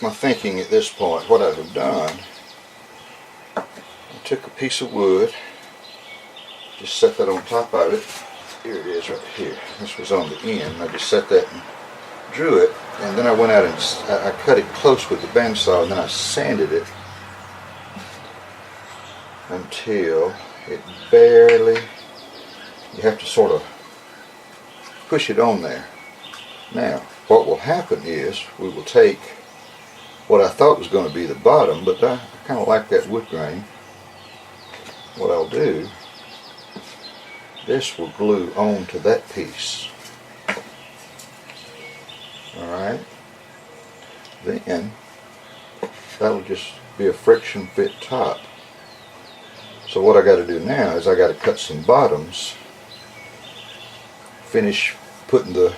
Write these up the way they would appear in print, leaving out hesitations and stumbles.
my thinking at this point. What I have done, I took a piece of wood, just set that on top of it. Here it is right here. This was on the end. I just set that and drew it, and then I went out and I cut it close with the bandsaw, and then I sanded it until it barely, you have to sort of push it on there. Now, what will happen is we will take what I thought was going to be the bottom, but I kind of like that wood grain. What I'll do, this will glue onto that piece. Alright, then that'll just be a friction fit top. So what I got to do now is I got to cut some bottoms, finish putting the,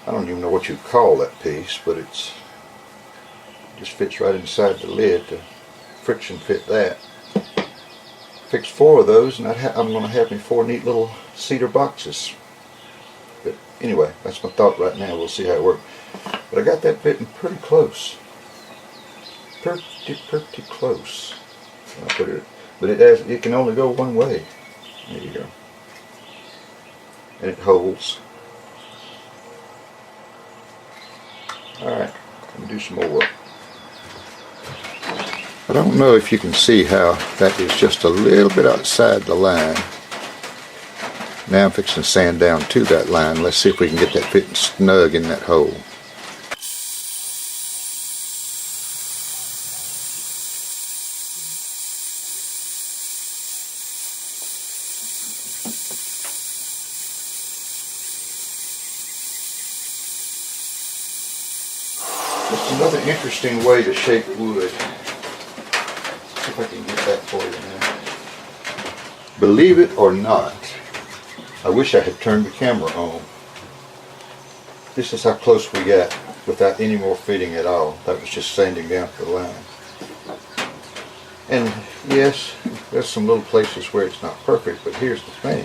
I don't even know what you call that piece, but it just fits right inside the lid to friction fit that. Fix 4 of those, and I'm going to have me 4 neat little cedar boxes. But anyway, that's my thought right now. We'll see how it works. But I got that fitting pretty close. Pretty close. I'll put it, but it can only go one way. There you go. And it holds. Alright, let me do some more work. I don't know if you can see how that is just a little bit outside the line. Now I'm fixing to sand down to that line. Let's see if we can get that fitting snug in that hole. Just another interesting way to shape wood. See if I can get that for you now. Believe it or not, I wish I had turned the camera on. This is how close we got without any more fitting at all. That was just sanding down to the line. And yes, there's some little places where it's not perfect, but here's the thing.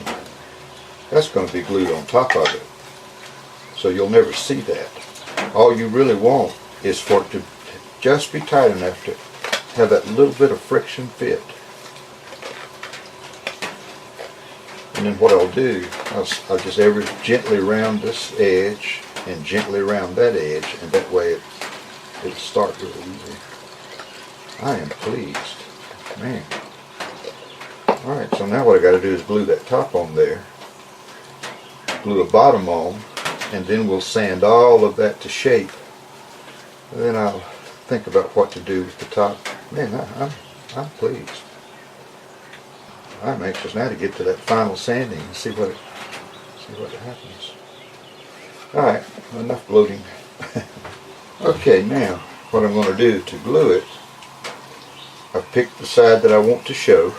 That's going to be glued on top of it. So you'll never see that. All you really want is for it to just be tight enough to have that little bit of friction fit. And then what I'll do, I'll just ever gently round this edge and gently round that edge, and that way it'll start really easy. I am pleased. Man. Alright, so now what I got to do is glue that top on there, glue a bottom on, and then we'll sand all of that to shape. And then I'll think about what to do with the top. Man, I'm pleased. I'm anxious now to get to that final sanding and see what happens. Alright, enough gloating. Okay, now what I'm going to do to glue it, I've picked the side that I want to show,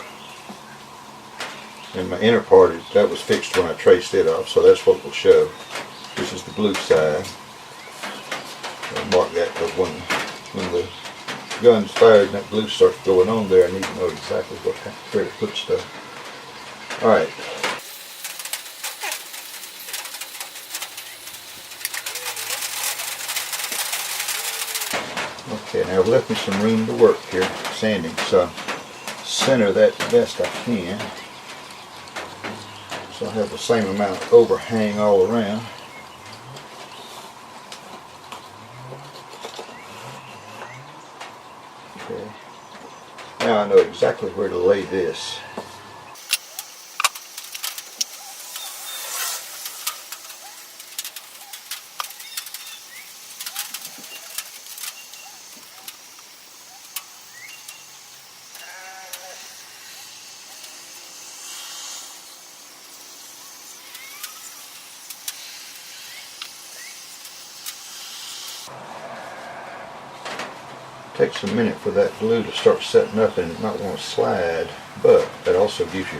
and my inner part, that was fixed when I traced it off, so that's what we'll show. This is the glue side. I'll mark that because when the gun's fired and that glue starts going on there, I need to know exactly where to put stuff. Alright. Okay, now I've left me some room to work here, sanding, so center that the best I can. So I have the same amount of overhang all around. Okay. Now I know exactly where to lay this. Takes a minute for that glue to start setting up and not want to slide, but that also gives you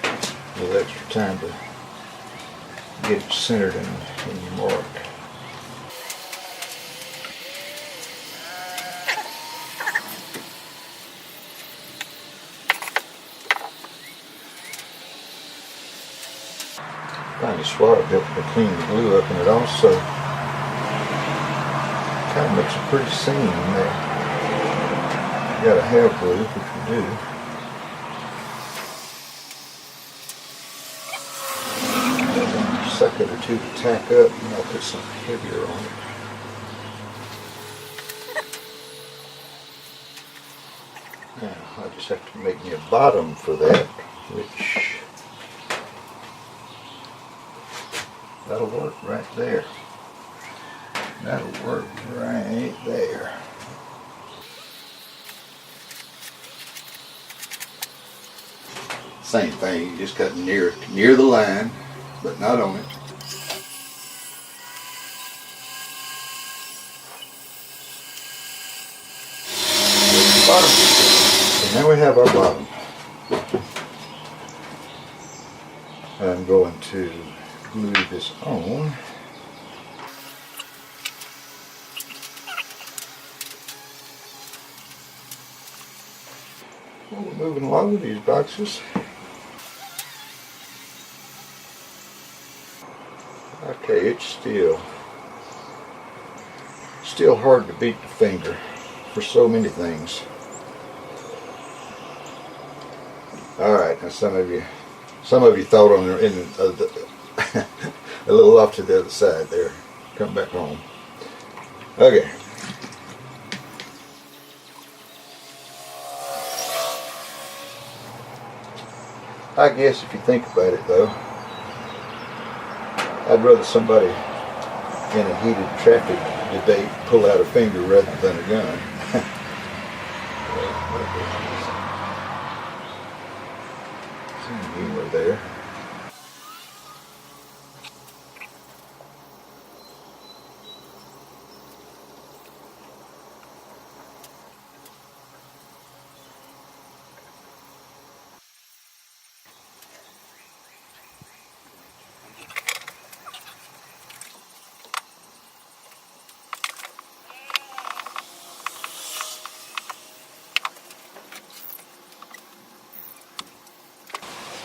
a little extra time to get it centered in your mark. Finally swab helped to clean the glue up, and it also makes a pretty seam there. You gotta have glue, which we do. A second or two to tack up, and I'll put something heavier on it. Now, I just have to make me a bottom for that, which that'll work right there. That'll work right there. Same thing, you just cut near the line, but not on it. There's the bottom. So now we have our bottom. I'm going to glue this on. Well, we're moving along with these boxes. Okay, it's still hard to beat the finger for so many things. All right, now some of you thought on a little off to the other side there. Come back home. Okay. I guess if you think about it though, I'd rather somebody in a heated traffic debate pull out a finger rather than a gun. Some humor there.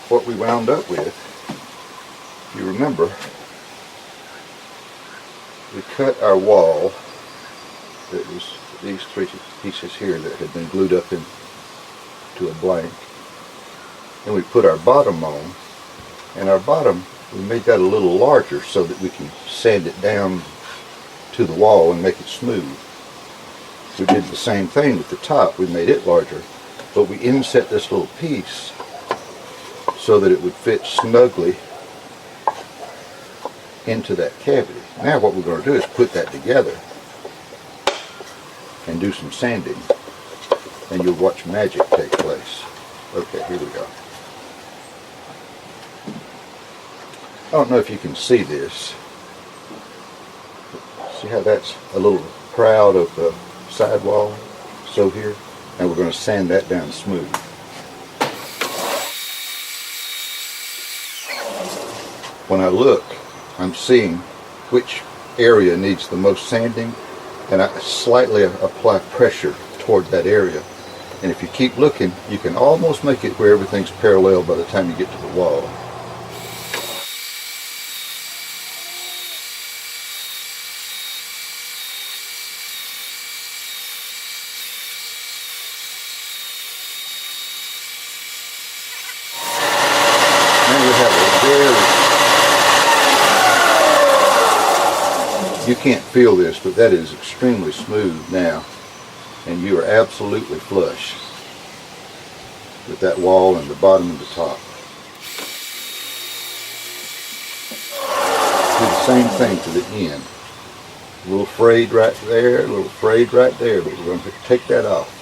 What we wound up with, if you remember, we cut our wall. It was these three pieces here that had been glued up into a blank, and we put our bottom on, and our bottom, we made that a little larger so that we can sand it down to the wall and make it smooth. We did the same thing with the top. We made it larger, but we inset this little piece so that it would fit snugly into that cavity. Now what we're going to do is put that together and do some sanding, and you'll watch magic take place. Okay, here we go. I don't know if you can see this. See how that's a little proud of the sidewall? So here, and we're going to sand that down smooth. When I look, I'm seeing which area needs the most sanding, and I slightly apply pressure toward that area. And if you keep looking, you can almost make it where everything's parallel by the time you get to the wall. Now we have a very, you can't feel this, but that is extremely smooth now, and you are absolutely flush with that wall and the bottom and the top. Do the same thing to the end. A little frayed right there, a little frayed right there, but we're going to take that off.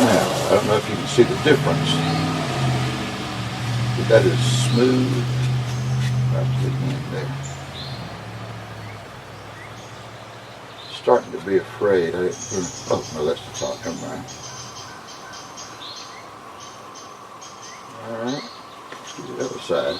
Now, I don't know if you can see the difference, but that is smooth right to the end there. Starting to be afraid. Oh no, that's the top. Never mind. All right, let's do the other side.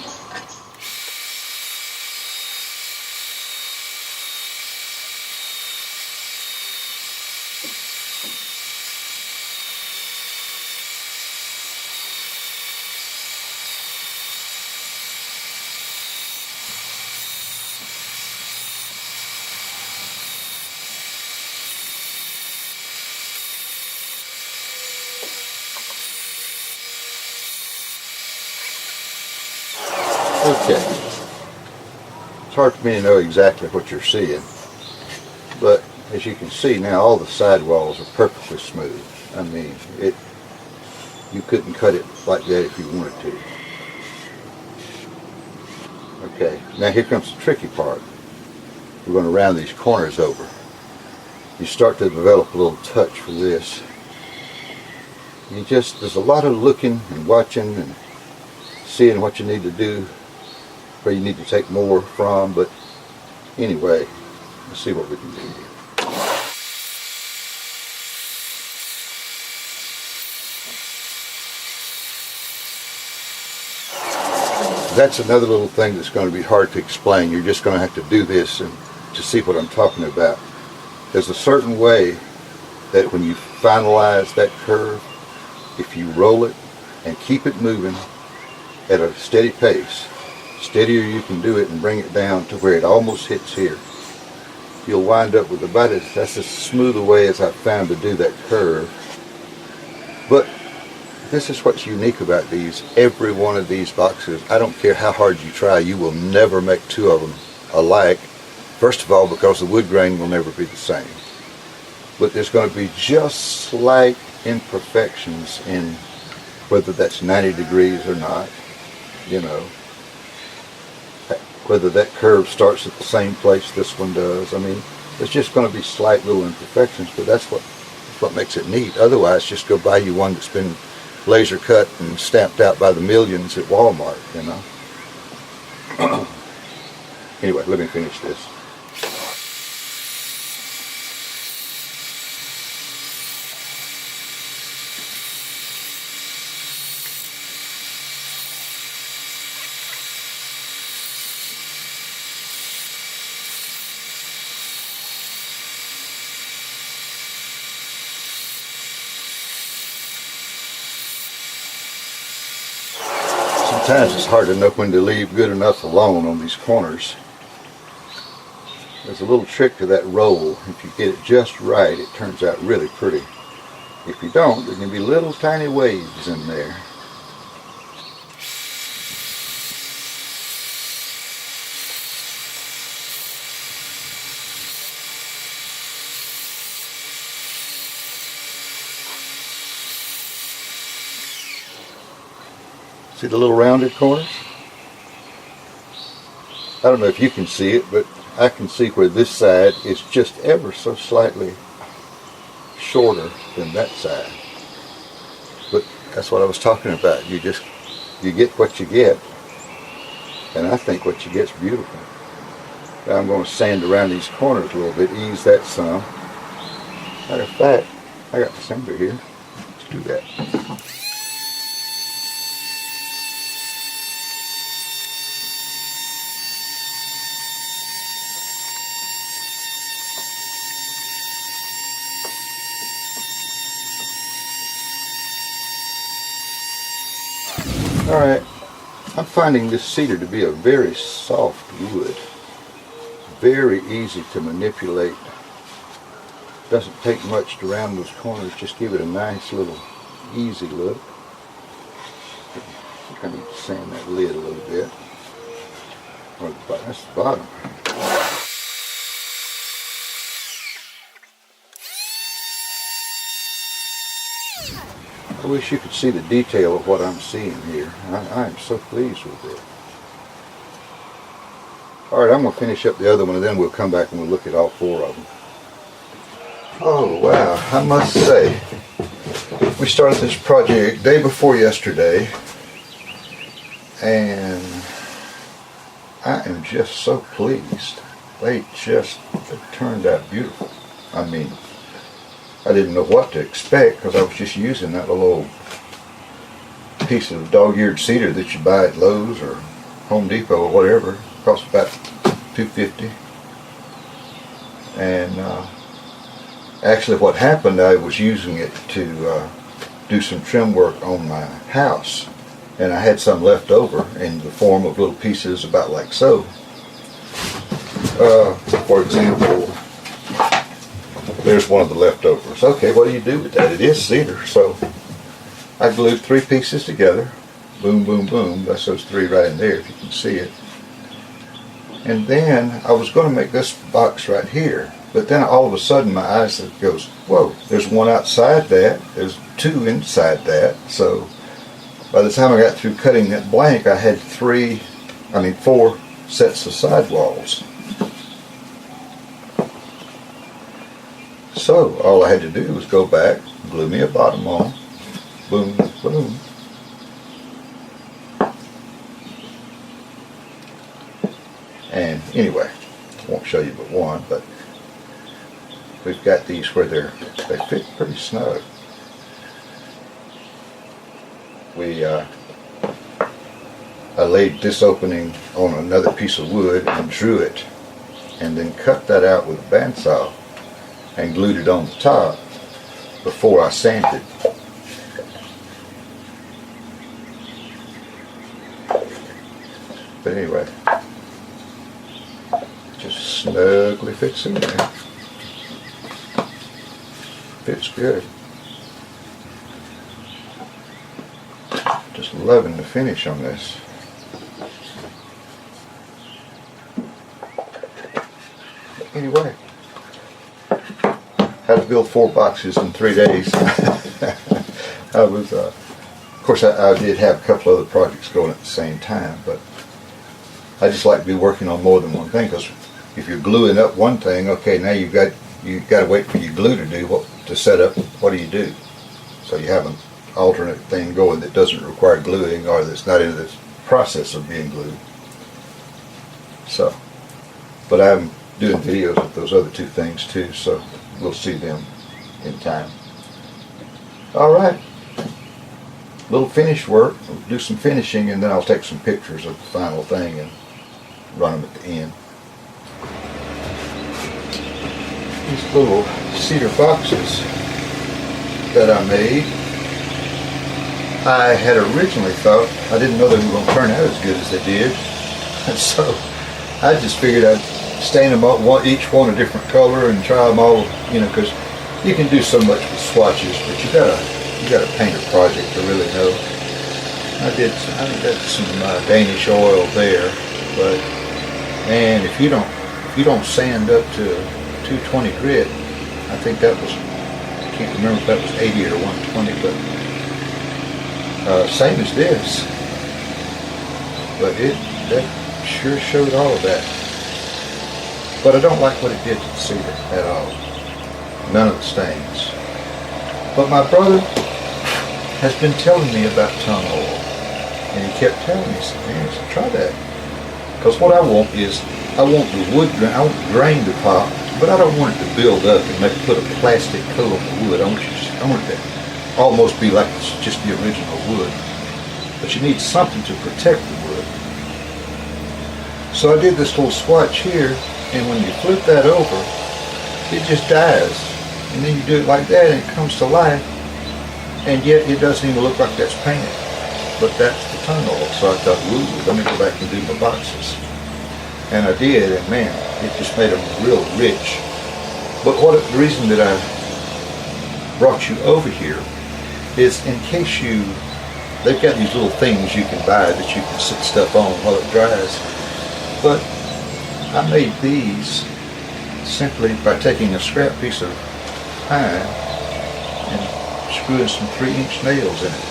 Okay. It's hard for me to know exactly what you're seeing, but as you can see now, all the sidewalls are perfectly smooth. I mean, you couldn't cut it like that if you wanted to. Okay, now here comes the tricky part. We're going to round these corners over. You start to develop a little touch for this. There's a lot of looking and watching and seeing what you need to do, where you need to take more from, but anyway, let's see what we can do here. That's another little thing that's going to be hard to explain. You're just going to have to do this and to see what I'm talking about. There's a certain way that when you finalize that curve, if you roll it and keep it moving at a steady pace, steadier you can do it and bring it down to where it almost hits here, you'll wind up with that's as smooth a way as I've found to do that curve. But this is what's unique about these. Every one of these boxes, I don't care how hard you try, you will never make two of them alike. First of all, because the wood grain will never be the same. But there's going to be just slight imperfections in whether that's 90 degrees or not, you know. Whether that curve starts at the same place this one does. I mean, there's just going to be slight little imperfections, but that's what makes it neat. Otherwise, just go buy you one that's been laser cut and stamped out by the millions at Walmart, you know. Anyway, let me finish this. Sometimes it's hard to know when to leave good enough alone on these corners. There's a little trick to that roll. If you get it just right, it turns out really pretty. If you don't, there can be little tiny waves in there. See the little rounded corners? I don't know if you can see it, but I can see where this side is just ever so slightly shorter than that side. But that's what I was talking about. You get what you get. And I think what you get's beautiful. Now I'm going to sand around these corners a little bit, ease that some. Matter of fact, I got the sander here. Let's do that. Alright, I'm finding this cedar to be a very soft wood. Very easy to manipulate. Doesn't take much to round those corners, just give it a nice little easy look. I think I need to sand that lid a little bit. Or that's the bottom. I wish you could see the detail of what I'm seeing here. I am so pleased with it. Alright, I'm going to finish up the other one and then we'll come back and we'll look at all four of them. Oh wow, I must say, we started this project day before yesterday and I am just so pleased. They turned out beautiful. I mean, I didn't know what to expect because I was just using that little piece of dog-eared cedar that you buy at Lowe's or Home Depot or whatever. It costs about $2.50. And actually what happened, I was using it to do some trim work on my house. And I had some left over in the form of little pieces about like so. For example, there's one of the leftovers. Okay, what do you do with that? It is cedar, so I glued 3 pieces together, Boom, boom, boom. That's those three right in there, if you can see it. And then I was going to make this box right here, but then all of a sudden my eyes goes, whoa, there's one outside that, there's two inside that. So by the time I got through cutting that blank, I had four sets of sidewalls. So all I had to do was go back, glue me a bottom on, boom, boom. And anyway, I won't show you but one, but we've got these where they fit pretty snug. I laid this opening on another piece of wood and drew it, and then cut that out with a bandsaw and glued it on the top before I sanded. But anyway, just snugly fits in there. Fits good. Just loving the finish on this. Anyway, had to build 4 boxes in 3 days. I was, of course, I did have a couple other projects going at the same time, but I just like to be working on more than one thing, because if you're gluing up one thing, okay, now you've got to wait for your glue to set up. What do? So you have an alternate thing going that doesn't require gluing, or that's not in the process of being glued. So, but I'm doing videos of those other 2 things too, so we'll see them in time. Alright, little finish work. We'll do some finishing, and then I'll take some pictures of the final thing and run them at the end. These little cedar boxes that I made, I had originally thought, I didn't know they were going to turn out as good as they did, and so I just figured I'd stain them up, each one a different color, and try them all, because you can do so much with swatches, but you gotta paint a project to really know. I did some Danish oil there, but man, if you don't sand up to 220 grit, I think that was, I can't remember if that was 80 or 120, but same as this, but that sure showed all of that. But I don't like what it did to the cedar at all. None of the stains. But my brother has been telling me about tongue oil, and he kept telling me, he said, man, try that. Because what I want is, I want the grain to pop, but I don't want it to build up and put a plastic coat on the wood. I want it to almost be like it's just the original wood. But you need something to protect the wood. So I did this little swatch here, and when you flip that over, it just dies. And then you do it like that, and it comes to life, and yet it doesn't even look like that's painted. But that's the tongue oil. So I thought, ooh, let me go back and do my boxes. And I did, and man, it just made them real rich. But the reason that I brought you over here is in case they've got these little things you can buy that you can sit stuff on while it dries. But I made these simply by taking a scrap piece of pine and screwing some 3-inch nails in it.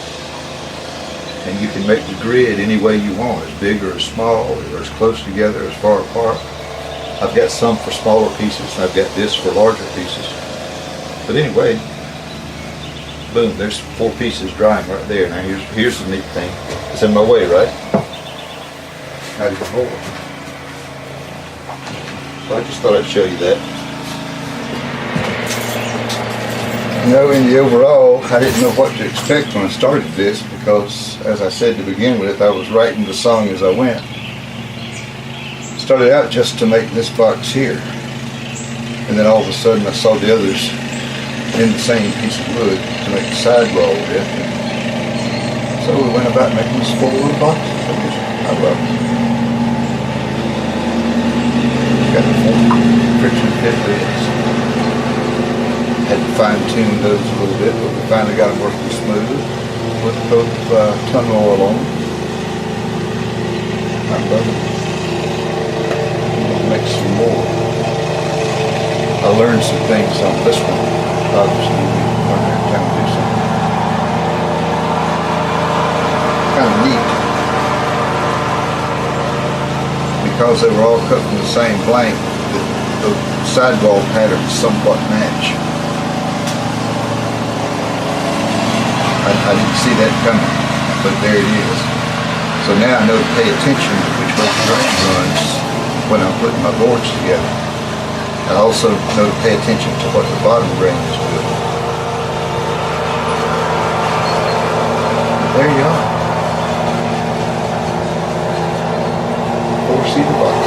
And you can make the grid any way you want, as big or as small, or as close together, as far apart. I've got some for smaller pieces, and I've got this for larger pieces. But anyway, boom, there's 4 pieces drying right there. Now here's the neat thing. It's in my way, right? Not even more. So I just thought I'd show you that. In the overall, I didn't know what to expect when I started this, because, as I said to begin with, I was writing the song as I went. Started out just to make this box here, and then all of a sudden I saw the others in the same piece of wood to make the sidewall with. So we went about making this 4 little boxes. I love it. Got the 4 friction fit lids. Had to fine tune those a little bit, but we finally got them working smooth. put both tongue oil on. I love it. I'll make some more. I learned some things on this one. Obviously, we learn every time we do something. Kind of neat. Because they were all cut from the same blank, the sidewall patterns somewhat match. I didn't see that coming, but there it is. So now I know to pay attention to which way the grain runs when I'm putting my boards together. I also know to pay attention to what the bottom grain is doing. There you are. 4 cedar boxes.